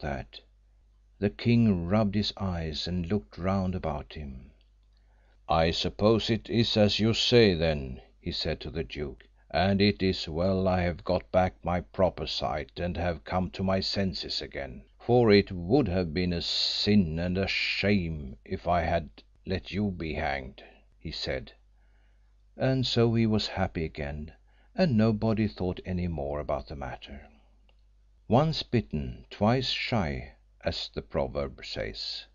that. The king rubbed his eyes and looked round about him. "I suppose it is as you say then," he said to the duke, "and it is well I have got back my proper sight and have come to my senses again, for it would have been a sin and a shame if I had let you be hanged," he said. And so he was happy again, and nobody thought any more about the matter. Once bitten, twice shy, as the proverb says.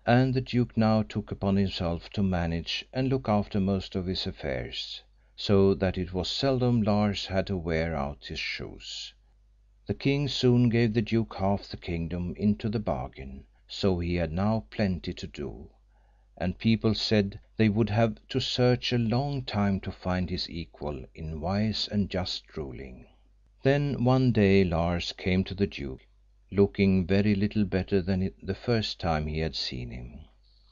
And the duke now took upon himself to manage and look after most of his affairs, so that it was seldom Lars had to wear out his shoes. The king soon gave the duke half the kingdom into the bargain, so he had now plenty to do, and people said they would have to search a long time to find his equal in wise and just ruling. Then one day Lars came to the duke, looking very little better than the first time he had seen him.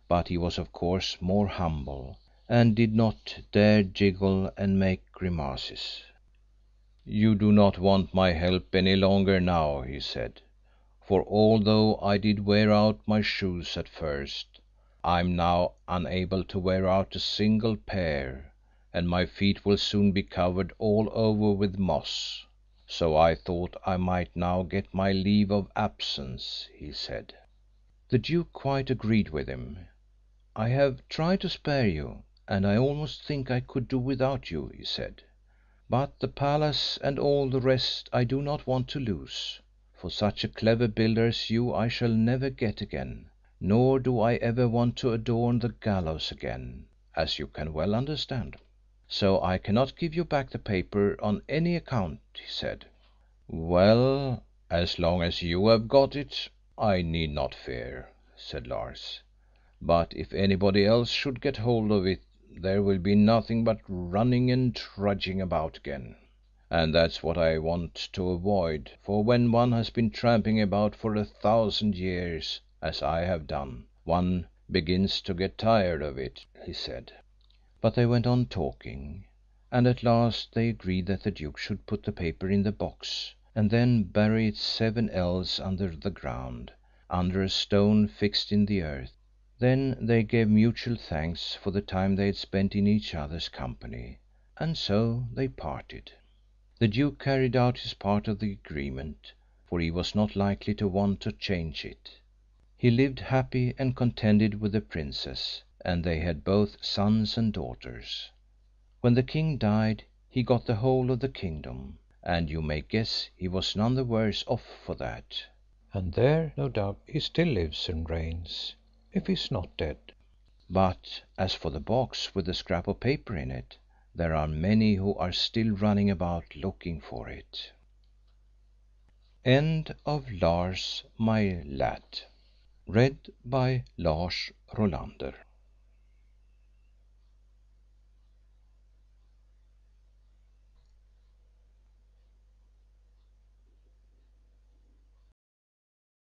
But he was of course more humble, and did not dare jiggle and make grimaces. "You do not want my help any longer now," he said, "for although I did wear out my shoes at first, I am now unable to wear out a single pair, and my feet will soon be covered all over with moss. So I thought I might now get my leave of absence," he said. The duke quite agreed with him. "I have tried to spare you, and I almost think I could do without you," he said. "But the palace and all the rest I do not want to lose, for such a clever builder as you I shall never get again, nor do I ever want to adorn the gallows again, as you can well understand. So I cannot give you back the paper on any account," he said. "Well, as long as you have got it, I need not fear," said Lars. "But if anybody else should get hold of it, there will be nothing but running and trudging about again. And that's what I want to avoid, for when one has been tramping about for 1,000 years, as I have done, one begins to get tired of it," he said. But they went on talking, and at last they agreed that the duke should put the paper in the box, and then bury it 7 ells under the ground, under a stone fixed in the earth. Then they gave mutual thanks for the time they had spent in each other's company, and so they parted. The duke carried out his part of the agreement, for he was not likely to want to change it. He lived happy and contented with the princess, and they had both sons and daughters. When the king died he got the whole of the kingdom, and you may guess he was none the worse off for that. And there, no doubt, he still lives and reigns, if he is not dead. But as for the box with the scrap of paper in it, there are many who are still running about looking for it. End of Lars, my lad. Read by Lars Rolander.